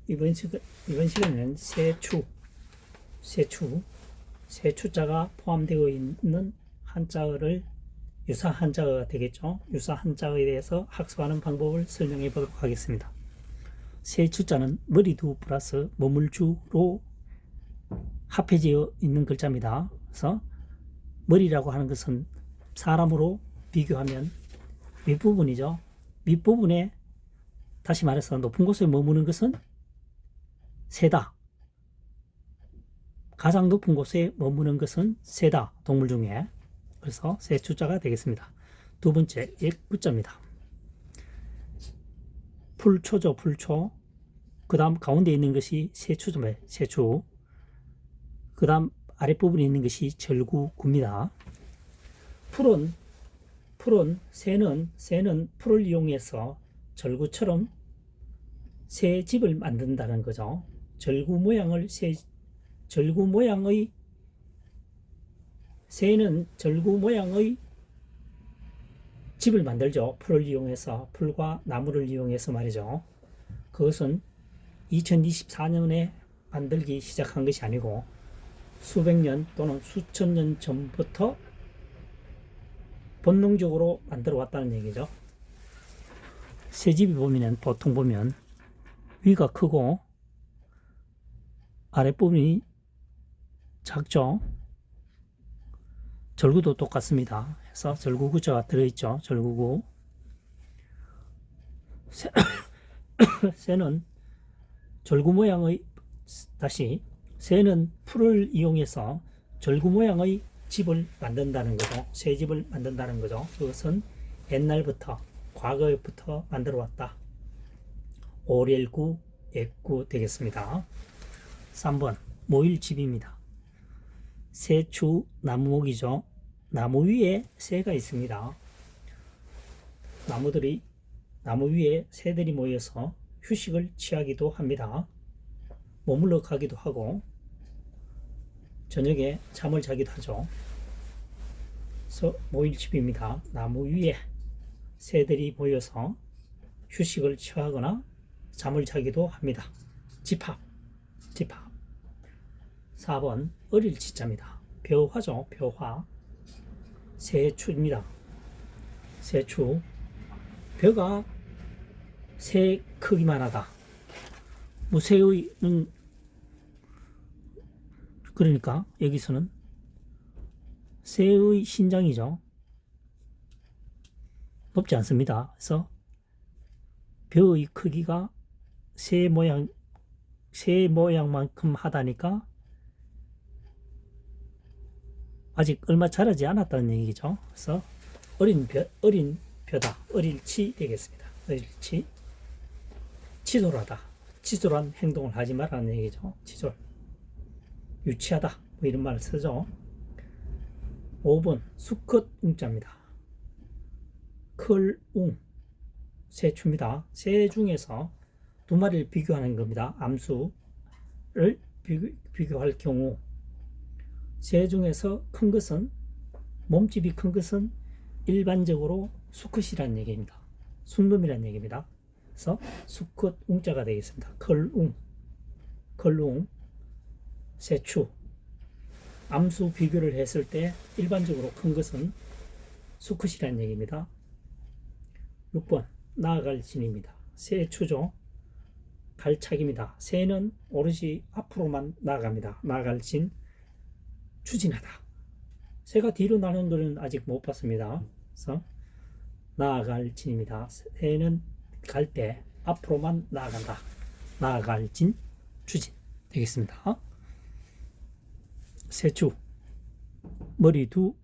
이번 시간에는 세추자가 포함되어 있는 한자어를 유사 한자어가 되겠죠. 유사 한자어에 대해서 학습하는 방법을 설명해 보도록 하겠습니다. 세추자는 머리두 플러스 머물주로 합해져 있는 글자입니다. 그래서 머리라고 하는 것은 사람으로 비교하면 윗부분이죠. 밑부분에 다시 말해서 높은 곳에 머무는 것은 새다. 가장 높은 곳에 머무는 것은 새다. 동물 중에. 그래서 세추자가 되겠습니다. 두 번째, 액구자입니다. 풀초죠, 풀초. 그 다음 가운데 있는 것이 세추입니다. 세추. 그 다음 아랫부분에 있는 것이 절구구입니다. 새는 풀을 이용해서 절구처럼 새 집을 만든다는 거죠. 새는 절구 모양의 집을 만들죠. 풀을 이용해서, 풀과 나무를 이용해서 말이죠. 그것은 2024년에 만들기 시작한 것이 아니고 수백 년 또는 수천 년 전부터 본능적으로 만들어 왔다는 얘기죠. 새집이 보통 보면 위가 크고 아랫부분이 작죠. 절구도 똑같습니다. 그래서 절구구자가 들어있죠. 절구구. 새는 절구 모양의 새는 풀을 이용해서 절구 모양의 집을 만든다는 거죠. 새 집을 만든다는 거죠. 그것은 옛날부터 과거부터 만들어 왔다. 오렐구, 액구 되겠습니다. 3번 모일집입니다. 세추 나무목이죠. 나무 위에 새가 있습니다. 나무 위에 새들이 모여서 휴식을 취하기도 합니다. 머물러 가기도 하고 저녁에 잠을 자기도 하죠. 그래서 모일집입니다. 나무 위에 새들이 모여서 휴식을 취하거나 잠을 자기도 합니다. 집합. 4번 어릴치자입니다. 벼화죠. 벼화. 세추입니다. 세추. 벼가 새 크기만 하다. 새의는 그러니까 여기서는 새의 신장이죠. 높지 않습니다. 그래서 벼의 크기가 새 모양만큼 하다니까 아직 얼마 자라지 않았다는 얘기죠. 그래서 어린 벼다. 어릴치 되겠습니다. 어릴치. 치졸하다. 치졸한 행동을 하지 말라는 얘기죠. 치졸. 유치하다. 뭐 이런 말을 쓰죠. 5번 수컷 웅자입니다. 클웅. 새추입니다. 새 중에서 두 마리를 비교하는 겁니다. 암수를 비교할 경우 새 중에서 큰 것은 몸집이 큰 것은 일반적으로 수컷이라는 얘기입니다. 순놈이라는 얘기입니다. 그래서 수컷 웅자가 되겠습니다. 컬웅, 세추. 암수 비교를 했을 때 일반적으로 큰 것은 수컷이라는 얘기입니다. 6번 나아갈 진입니다. 세추죠. 갈착입니다. 새는 오롯이 앞으로만 나아갑니다. 나아갈 진. 추진하다. 새가 뒤로 나는 것은 아직 못 봤습니다. 그래서 나아갈 진입니다. 새는 갈 때 앞으로만 나아간다. 나아갈 진, 추진 되겠습니다. 세추, 머리두,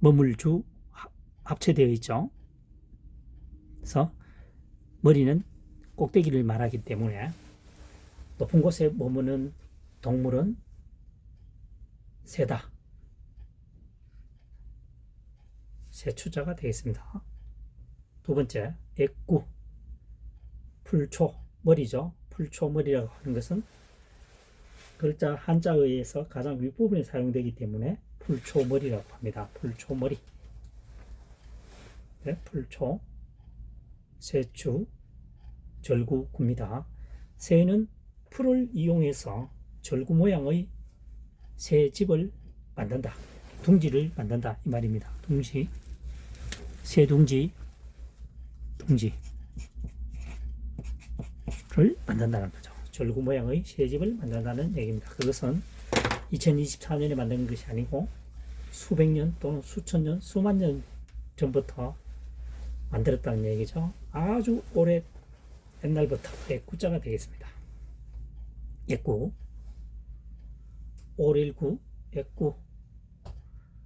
머물주 합체되어 있죠. 그래서 머리는 꼭대기를 말하기 때문에 높은 곳에 머무는 동물은 새다. 세추자가 되겠습니다. 두 번째, 액구. 풀초, 머리죠. 풀초 머리라고 하는 것은 글자 한자에 의해서 가장 윗부분에 사용되기 때문에 풀초 머리라고 합니다. 풀초 머리. 네, 풀초, 세추, 절구구입니다. 새는 풀을 이용해서 절구 모양의 새 집을 만든다. 둥지를 만든다 이 말입니다. 둥지, 새 둥지를 만든다는 거죠. 절구 모양의 새 집을 만든다는 얘기입니다. 그것은 2024년에 만든 것이 아니고 수백 년 또는 수천 년, 수만 년 전부터 만들었다는 얘기죠. 아주 오래 옛날부터 애꾸자가 되겠습니다. 애꾸 519 애꾸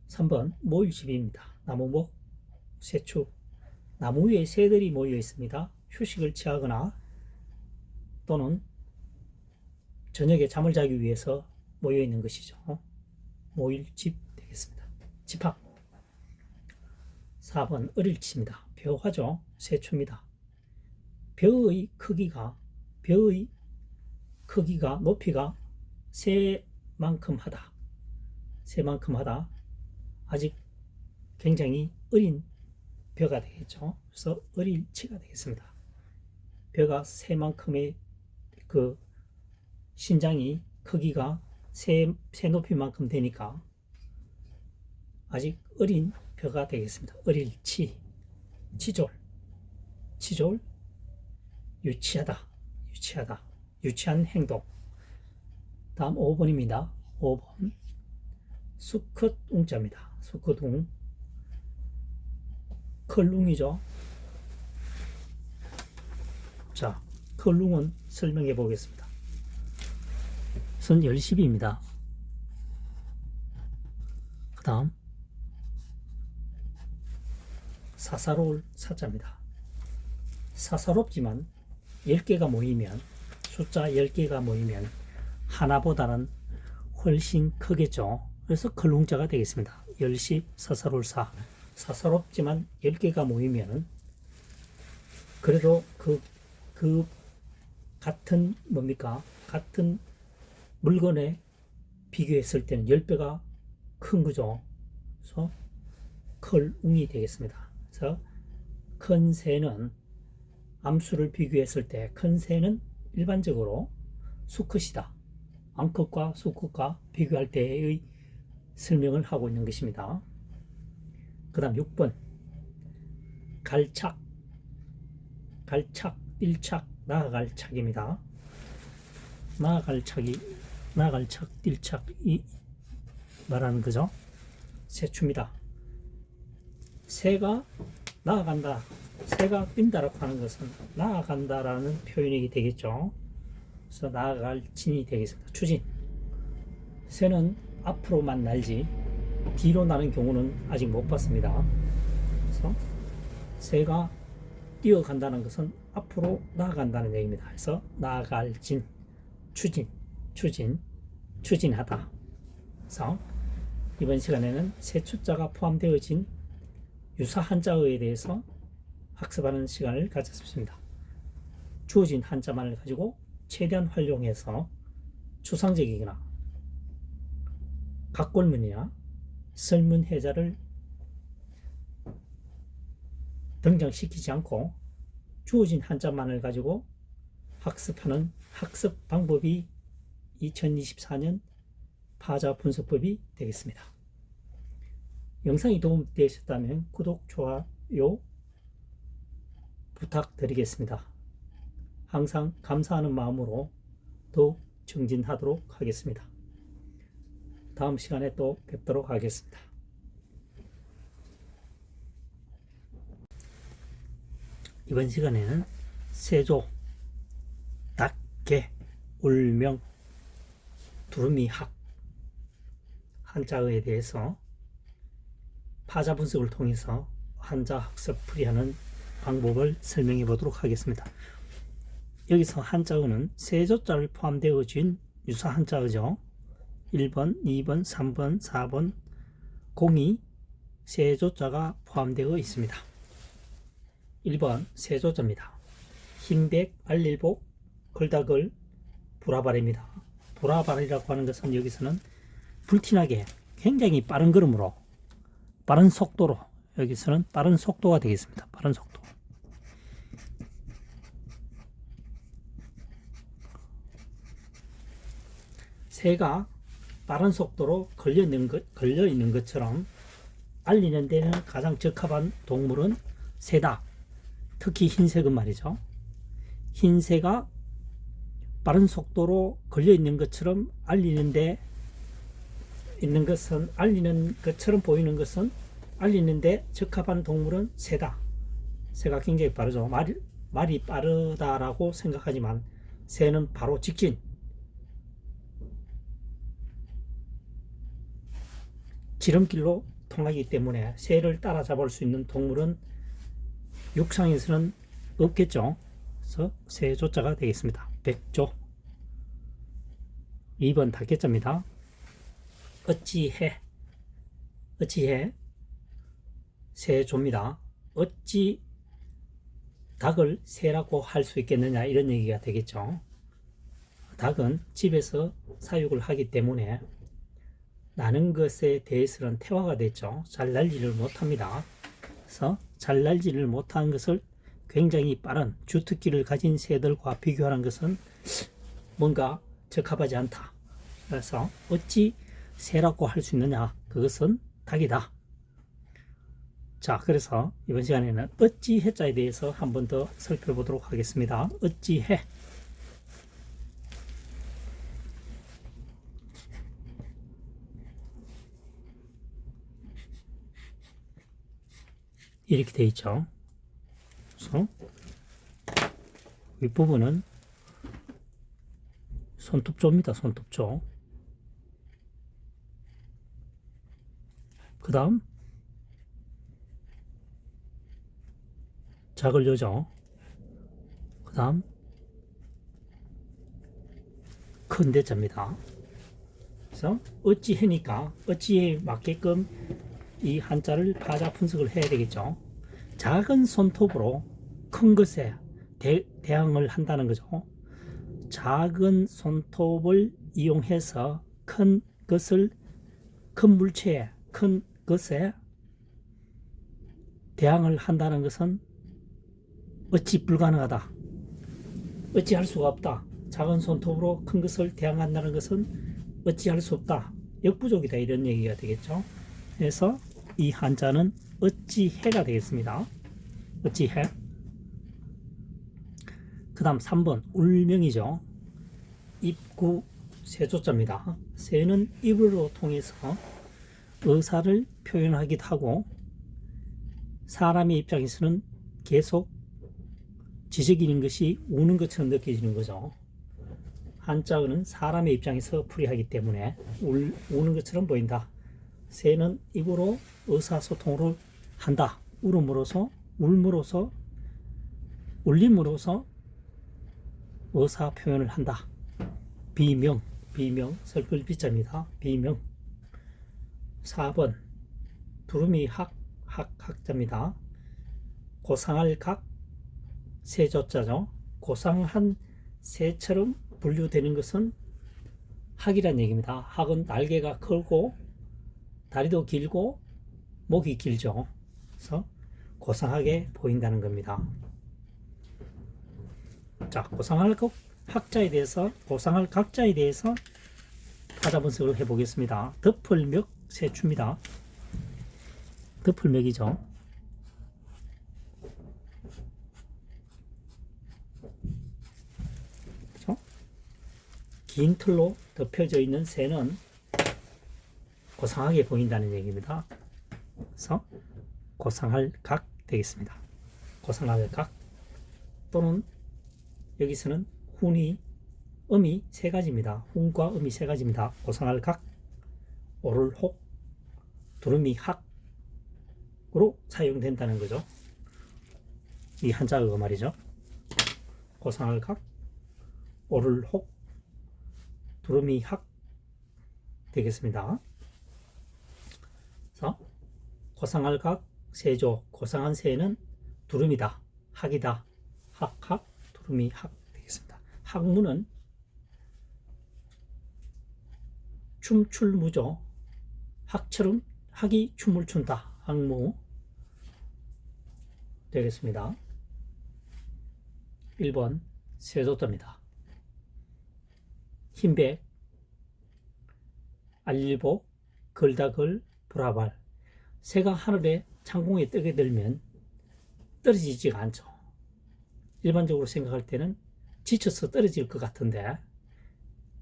3번 모일집입니다. 나무목 새추 나무 위에 새들이 모여 있습니다. 휴식을 취하거나 또는 저녁에 잠을 자기 위해서 모여 있는 것이죠. 모일집 되겠습니다. 집합 4번 어릴치입니다. 벼화죠. 새추입니다. 벼의 크기가 높이가 새만큼 하다. 아직 굉장히 어린 벼가 되겠죠. 그래서 어릴치가 되겠습니다. 벼가 새만큼의 그 신장이 크기가 새 높이만큼 되니까 아직 어린 벼가 되겠습니다. 어릴치, 치졸, 유치하다, 유치한 행동. 다음 5번입니다. 5번 수컷 웅자입니다. 수컷 웅, 컬룽이죠. 자, 컬룽은 설명해 보겠습니다. 선 열십입니다. 그 다음 사사로울 사자입니다. 사사롭지만 10개가 모이면 숫자 10개가 모이면 하나보다는 훨씬 크겠죠. 그래서 컬룽자가 되겠습니다. 열십 사사로울 사 사사롭지만 10개가 모이면 그래도 그 같은 같은 물건에 비교했을 때는 10배가 큰 거죠. 그래서 컬웅이 되겠습니다. 그래서 큰 새는 암수를 비교했을 때 큰 새는 일반적으로 수컷이다. 암컷과 수컷과 비교할 때의 설명을 하고 있는 것입니다. 그 다음 6번 갈착, 띨착, 나아갈 착입니다. 나아갈 착, 띨착이 말하는 거죠. 새추입니다. 새가 나아간다, 새가 뛴다라고 하는 것은 나아간다라는 표현이 되겠죠. 그래서 나아갈 진이 되겠습니다. 추진. 새는 앞으로만 날지 뒤로 나는 경우는 아직 못 봤습니다. 그래서 새가 뛰어간다는 것은 앞으로 나아간다는 얘기입니다. 그래서 나아갈 진, 추진하다. 그래서 이번 시간에는 새추자가 포함되어진 유사 한자어에 대해서 학습하는 시간을 가졌습니다. 주어진 한자만을 가지고 최대한 활용해서 추상적이거나 각골문이나 설문해자를 등장시키지 않고 주어진 한자만을 가지고 학습하는 학습 방법이 2024년 파자 분석법이 되겠습니다. 영상이 도움되셨다면 구독, 좋아요 부탁드리겠습니다. 항상 감사하는 마음으로 더욱 정진하도록 하겠습니다. 다음 시간에 또 뵙도록 하겠습니다. 이번 시간에는 세조, 닭개, 울명, 두루미학 한자어에 대해서 파자 분석을 통해서 한자 학습 풀이하는 방법을 설명해 보도록 하겠습니다. 여기서 한자어는 세조자를 포함되어진 유사 한자어죠. 1번, 2번, 3번, 4번 공이 세조자가 포함되어 있습니다. 1번 세조자입니다. 흰백, 알릴복, 걸다걸, 보라발입니다. 보라발이라고 하는 것은 여기서는 불티나게 굉장히 빠른 걸음으로 빠른 속도로 여기서는 빠른 속도가 되겠습니다. 빠른 속도. 새가 빠른 속도로 걸려 있는 것처럼 알리는 데는 가장 적합한 동물은 새다. 특히 흰색은 말이죠. 흰새가 빠른 속도로 걸려 있는 것처럼 알리는 것처럼 보이는 것은 알리는데 적합한 동물은 새다. 새가 굉장히 빠르죠. 말이 빠르다라고 생각하지만 새는 바로 직진. 지름길로 통하기 때문에 새를 따라잡을 수 있는 동물은 육상에서는 없겠죠. 그래서 새조자가 되겠습니다. 백조. 2번 닭개자입니다. 어찌해 새조입니다. 어찌 닭을 새라고 할 수 있겠느냐 이런 얘기가 되겠죠. 닭은 집에서 사육을 하기 때문에 나는 것에 대해서는 태화가 됐죠. 잘 날지를 못합니다. 그래서 잘 날지를 못하는 것을 굉장히 빠른 주특기를 가진 새들과 비교하는 것은 뭔가 적합하지 않다. 그래서 어찌 새라고 할 수 있느냐, 그것은 닭이다. 자, 그래서 이번 시간에는 어찌 해자에 대해서 한 번 더 살펴보도록 하겠습니다. 어찌 해. 이렇게 되어 있죠. 그래서 윗부분은 손톱조입니다. 손톱조. 그 다음 작을 여죠. 그 다음 큰 대자입니다. 그래서 어찌 해니까 어찌에 맞게끔 이 한자를 파자 분석을 해야 되겠죠. 작은 손톱으로 큰 것에 대항을 한다는 거죠. 작은 손톱을 이용해서 큰 물체에 큰 것에 대항을 한다는 것은 어찌 불가능하다. 어찌 할 수가 없다. 작은 손톱으로 큰 것을 대항한다는 것은 어찌 할 수 없다. 역부족이다. 이런 얘기가 되겠죠. 그래서 이 한자는 어찌해가 되겠습니다. 어찌해. 그 다음 3번 울명이죠. 입구 새조자입니다. 새는 입으로 통해서 의사를 표현하기도 하고 사람의 입장에서는 계속 지저귀는 것이 우는 것처럼 느껴지는 거죠. 한자어는 사람의 입장에서 풀이하기 때문에 우는 것처럼 보인다. 새는 입으로 의사소통을 한다. 울음으로써 울림으로써 의사 표현을 한다. 비명 설글 비자입니다. 비명. 4번 두루미 학자입니다. 고상할 각 새조자죠. 고상한 새처럼 분류되는 것은 학이란 얘기입니다. 학은 날개가 크고 다리도 길고 목이 길죠. 그래서 고상하게 보인다는 겁니다. 자, 고상할 각자에 대해서 타자 분석을 해보겠습니다. 덮을멱 새추입니다. 덮을멱이죠. 그렇죠? 긴 틀로 덮여져 있는 새는 고상하게 보인다는 얘기입니다. 그래서 고상할 각 되겠습니다. 고상할 각 또는 여기서는 음이 세 가지입니다. 훈과 음이 세 가지입니다. 고상할 각, 오를 혹, 두루미 학으로 사용된다는 거죠. 이 한자어가 말이죠. 고상할 각, 오를 혹, 두루미 학 되겠습니다. 그래서 고상할 각 새조, 고상한 새는 두루미다, 학이다, 학학, 두루미 학 되겠습니다. 학무는 춤출무죠. 학처럼 학이 춤을 춘다. 학무 되겠습니다. 1번 새조자입니다. 흰백 알릴보, 걸다걸, 보라발. 새가 하늘에 창공에 뜨게 되면 떨어지지가 않죠. 일반적으로 생각할 때는 지쳐서 떨어질 것 같은데,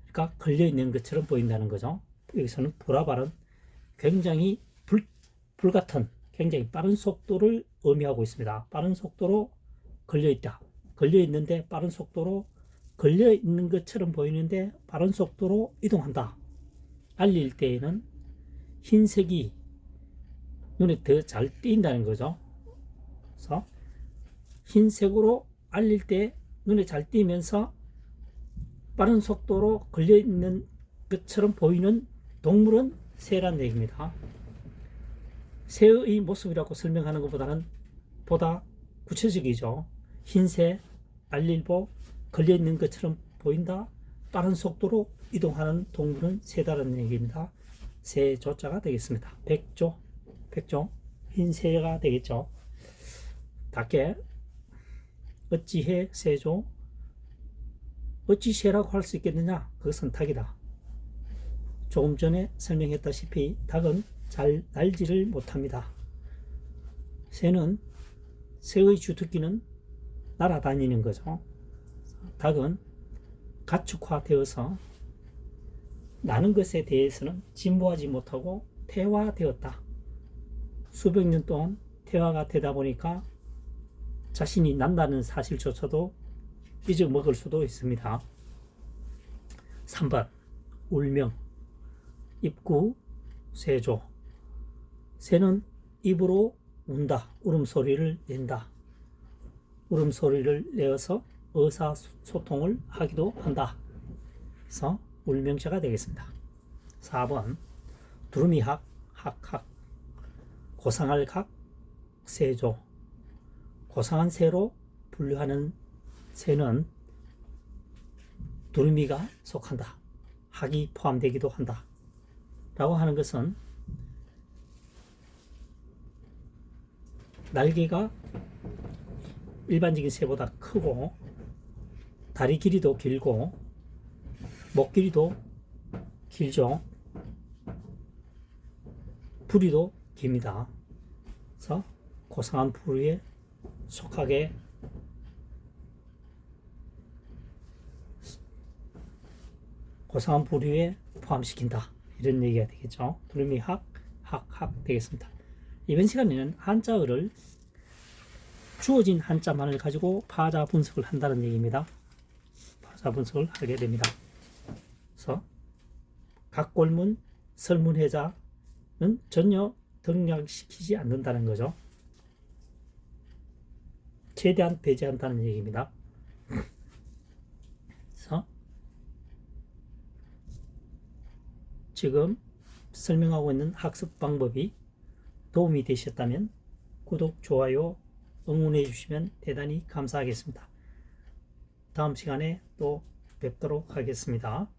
그러니까 걸려있는 것처럼 보인다는 거죠. 여기서는 보라발은 굉장히 불같은 굉장히 빠른 속도를 의미하고 있습니다. 빠른 속도로 걸려있다. 걸려있는데 빠른 속도로 걸려있는 것처럼 보이는데 빠른 속도로 이동한다. 알릴 때에는 흰색이 눈에 더 잘 띈다는 거죠. 그래서 흰색으로 알릴 때 눈에 잘 띄면서 빠른 속도로 걸려있는 것처럼 보이는 동물은 새란 얘기입니다. 새의 모습이라고 설명하는 것보다는 보다 구체적이죠. 흰새, 알릴보, 걸려있는 것처럼 보인다. 빠른 속도로 이동하는 동물은 새다라는 얘기입니다. 새조자가 되겠습니다. 백조, 흰새가 되겠죠. 닭게, 어찌해 새조, 어찌 새라고 할 수 있겠느냐? 그것은 닭이다. 조금 전에 설명했다시피 닭은 잘 날지를 못합니다. 새는 새의 주특기는 날아다니는 거죠. 닭은 가축화되어서 나는 것에 대해서는 진보하지 못하고 퇴화되었다. 수백 년 동안 퇴화가 되다 보니까 자신이 난다는 사실조차도 잊어먹을 수도 있습니다. 3번 울명, 입구, 새조. 새는 입으로 운다. 울음소리를 낸다. 울음소리를 내어서 의사소통을 하기도 한다. 그래서 울명자가 되겠습니다. 4번 두루미학, 학학, 고상할 각, 새조. 고상한 새로 분류하는 새는 두루미가 속한다. 학이 포함되기도 한다. 라고 하는 것은 날개가 일반적인 새보다 크고 다리 길이도 길고 목 길이도 길죠. 부리도 깁니다. 그래서 고상한 부리에 속하게 고상한 부류에 포함시킨다. 이런 얘기가 되겠죠. 두루미 학 되겠습니다. 이번 시간에는 한자어를 주어진 한자만을 가지고 파자 분석을 한다는 얘기입니다. 파자 분석을 하게 됩니다. 그래서 각골문, 설문해자는 전혀 등락시키지 않는다는 거죠. 최대한 배제한다는 얘기입니다. 그래서 지금 설명하고 있는 학습 방법이 도움이 되셨다면 구독, 좋아요, 응원해 주시면 대단히 감사하겠습니다. 다음 시간에 또 뵙도록 하겠습니다.